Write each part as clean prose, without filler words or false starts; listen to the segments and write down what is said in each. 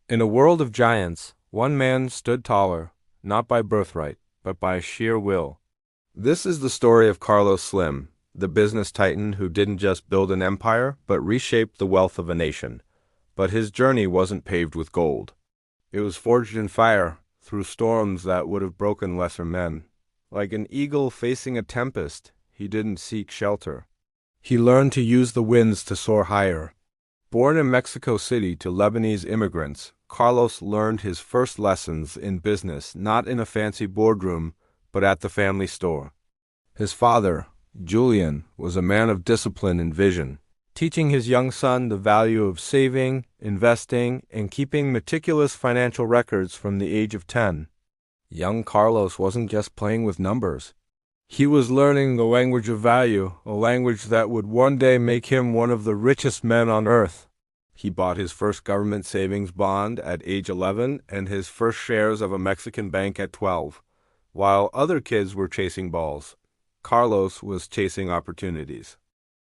In a world of giants, one man stood taller, not by birthright, but by sheer will. This is the story of Carlos Slim, the business titan who didn't just build an empire, but reshaped the wealth of a nation. But his journey wasn't paved with gold. It was forged in fire, through storms that would have broken lesser men. Like an eagle facing a tempest, he didn't seek shelter. He learned to use the winds to soar higher. Born in Mexico City to Lebanese immigrants, Carlos learned his first lessons in business not in a fancy boardroom, but at the family store. His father, Julian, was a man of discipline and vision, teaching his young son the value of saving, investing, and keeping meticulous financial records from the age of 10. Young Carlos wasn't just playing with numbers. He was learning the language of value, a language that would one day make him one of the richest men on earth. He bought his first government savings bond at age 11 and his first shares of a Mexican bank at 12. While other kids were chasing balls, Carlos was chasing opportunities.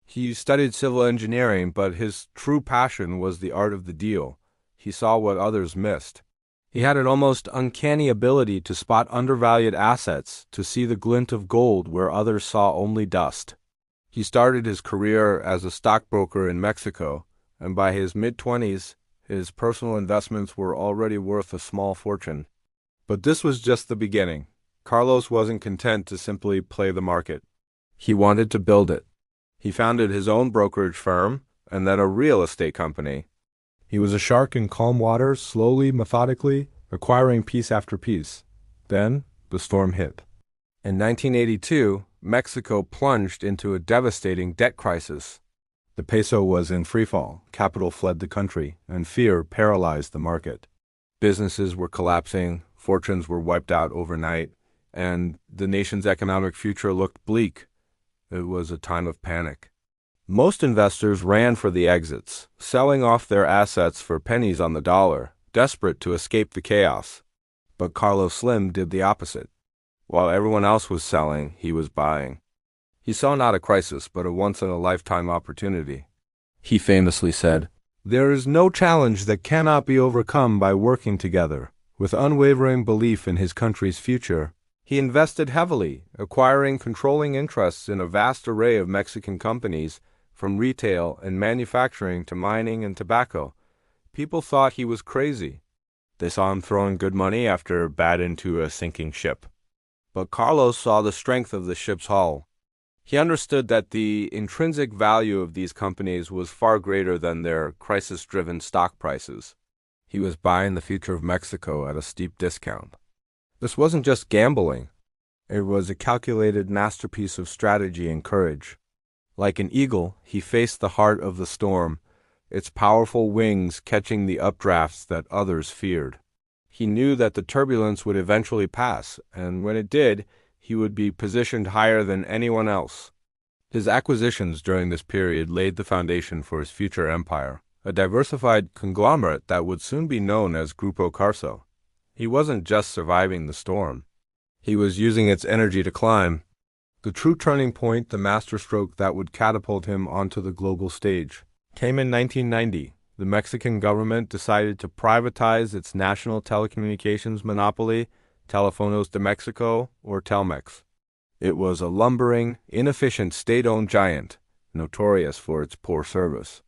He studied civil engineering, but his true passion was the art of the deal. He saw what others missed. He had an almost uncanny ability to spot undervalued assets, to see the glint of gold where others saw only dust. He started his career as a stockbroker in Mexico, and by his mid-20s, his personal investments were already worth a small fortune. But this was just the beginning. Carlos wasn't content to simply play the market. He wanted to build it. He founded his own brokerage firm, and then a real estate company. He was a shark in calm waters, slowly, methodically, acquiring piece after piece. Then, the storm hit. In 1982, Mexico plunged into a devastating debt crisis. The peso was in freefall, capital fled the country, and fear paralyzed the market. Businesses were collapsing, fortunes were wiped out overnight, and the nation's economic future looked bleak. It was a time of panic. Most investors ran for the exits, selling off their assets for pennies on the dollar, desperate to escape the chaos. But Carlos Slim did the opposite. While everyone else was selling, he was buying. He saw not a crisis, but a once-in-a-lifetime opportunity. He famously said, "There is no challenge that cannot be overcome by working together." With unwavering belief in his country's future, he invested heavily, acquiring controlling interests in a vast array of Mexican companies, from retail and manufacturing to mining and tobacco. People thought he was crazy. They saw him throwing good money after bad into a sinking ship. But Carlos saw the strength of the ship's hull. He understood that the intrinsic value of these companies was far greater than their crisis-driven stock prices. He was buying the future of Mexico at a steep discount. This wasn't just gambling. It was a calculated masterpiece of strategy and courage. Like an eagle, he faced the heart of the storm, its powerful wings catching the updrafts that others feared. He knew that the turbulence would eventually pass, and when it did, he would be positioned higher than anyone else. His acquisitions during this period laid the foundation for his future empire, a diversified conglomerate that would soon be known as Grupo Carso. He wasn't just surviving the storm. He was using its energy to climb. The true turning point, the masterstroke that would catapult him onto the global stage, came in 1990. The Mexican government decided to privatize its national telecommunications monopoly, Telefonos de Mexico, or Telmex. It was a lumbering, inefficient state-owned giant, notorious for its poor service.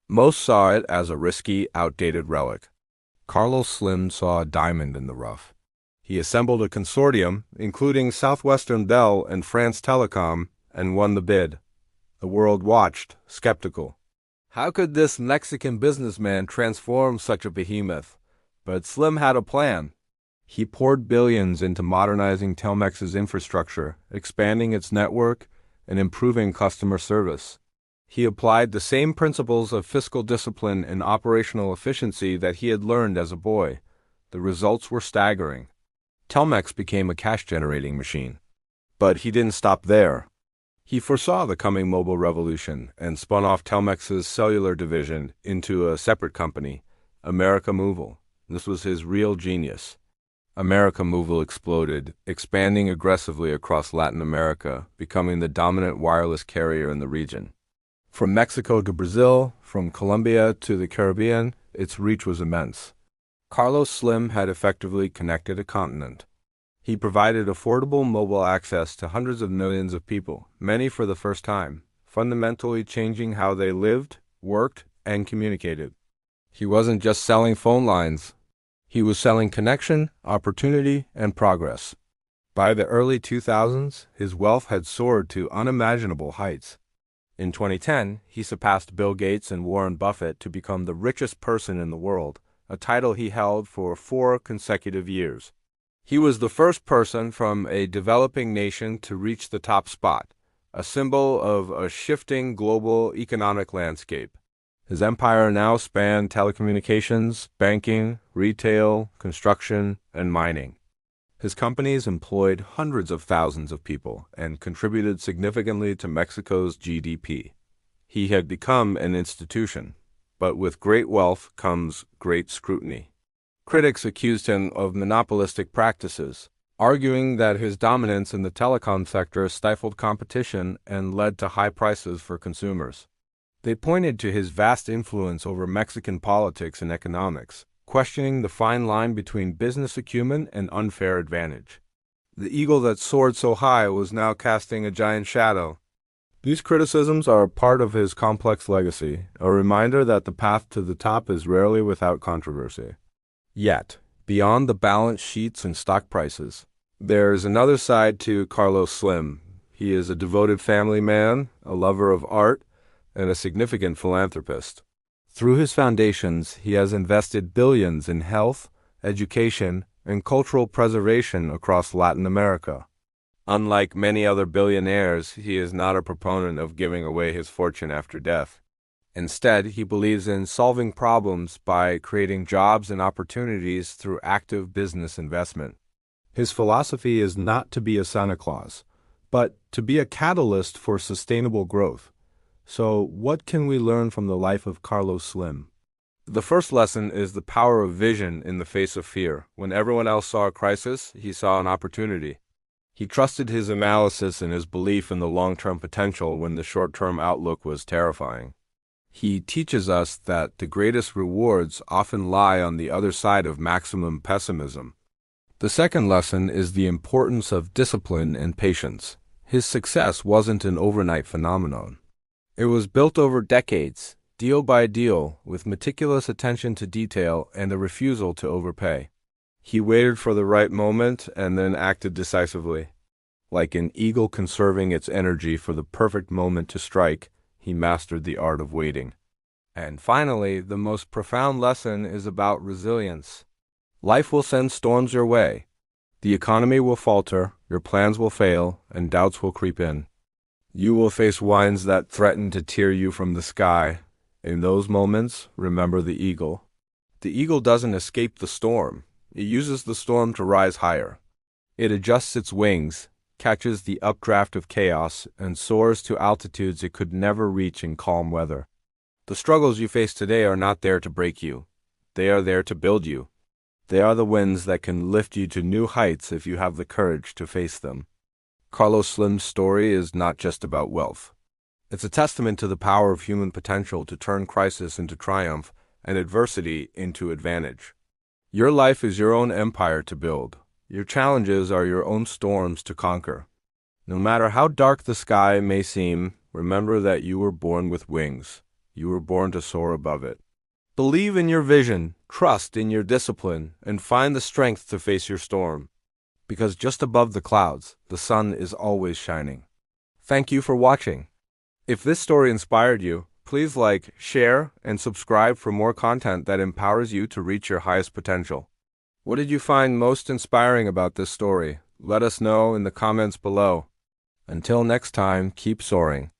Most saw it as a risky, outdated relic. Carlos Slim saw a diamond in the rough. He assembled a consortium, including Southwestern Bell and France Telecom, and won the bid. The world watched, skeptical. How could this Mexican businessman transform such a behemoth? But Slim had a plan. He poured billions into modernizing Telmex's infrastructure, expanding its network, and improving customer service. He applied the same principles of fiscal discipline and operational efficiency that he had learned as a boy. The results were staggering. Telmex became a cash-generating machine. But he didn't stop there. He foresaw the coming mobile revolution and spun off Telmex's cellular division into a separate company, América Móvil. This was his real genius. América Móvil exploded, expanding aggressively across Latin America, becoming the dominant wireless carrier in the region. From Mexico to Brazil, from Colombia to the Caribbean, its reach was immense. Carlos Slim had effectively connected a continent. He provided affordable mobile access to hundreds of millions of people, many for the first time, fundamentally changing how they lived, worked, and communicated. He wasn't just selling phone lines. He was selling connection, opportunity, and progress. By the early 2000s, his wealth had soared to unimaginable heights. In 2010, he surpassed Bill Gates and Warren Buffett to become the richest person in the world, a title he held for 4 consecutive years. He was the first person from a developing nation to reach the top spot, a symbol of a shifting global economic landscape. His empire now spanned telecommunications, banking, retail, construction, and mining. His companies employed hundreds of thousands of people and contributed significantly to Mexico's GDP. He had become an institution, but with great wealth comes great scrutiny. Critics accused him of monopolistic practices, arguing that his dominance in the telecom sector stifled competition and led to high prices for consumers. They pointed to his vast influence over Mexican politics and economics, questioning the fine line between business acumen and unfair advantage. The eagle that soared so high was now casting a giant shadow. These criticisms are part of his complex legacy, a reminder that the path to the top is rarely without controversy. Yet, beyond the balance sheets and stock prices, there is another side to Carlos Slim. He is a devoted family man, a lover of art, and a significant philanthropist. Through his foundations, he has invested billions in health, education, and cultural preservation across Latin America. Unlike many other billionaires, he is not a proponent of giving away his fortune after death. Instead, he believes in solving problems by creating jobs and opportunities through active business investment. His philosophy is not to be a Santa Claus, but to be a catalyst for sustainable growth. So, what can we learn from the life of Carlos Slim? The first lesson is the power of vision in the face of fear. When everyone else saw a crisis, he saw an opportunity. He trusted his analysis and his belief in the long-term potential when the short-term outlook was terrifying. He teaches us that the greatest rewards often lie on the other side of maximum pessimism. The second lesson is the importance of discipline and patience. His success wasn't an overnight phenomenon. It was built over decades, deal by deal, with meticulous attention to detail and a refusal to overpay. He waited for the right moment and then acted decisively. Like an eagle conserving its energy for the perfect moment to strike, he mastered the art of waiting. And finally, the most profound lesson is about resilience. Life will send storms your way. The economy will falter, your plans will fail, and doubts will creep in. You will face winds that threaten to tear you from the sky. In those moments, remember the eagle. The eagle doesn't escape the storm. It uses the storm to rise higher. It adjusts its wings, catches the updraft of chaos, and soars to altitudes it could never reach in calm weather. The struggles you face today are not there to break you. They are there to build you. They are the winds that can lift you to new heights if you have the courage to face them. Carlos Slim's story is not just about wealth. It's a testament to the power of human potential to turn crisis into triumph and adversity into advantage. Your life is your own empire to build. Your challenges are your own storms to conquer. No matter how dark the sky may seem, remember that you were born with wings. You were born to soar above it. Believe in your vision, trust in your discipline, and find the strength to face your storm. Because just above the clouds, the sun is always shining. Thank you for watching. If this story inspired you, please like, share, and subscribe for more content that empowers you to reach your highest potential. What did you find most inspiring about this story? Let us know in the comments below. Until next time, keep soaring.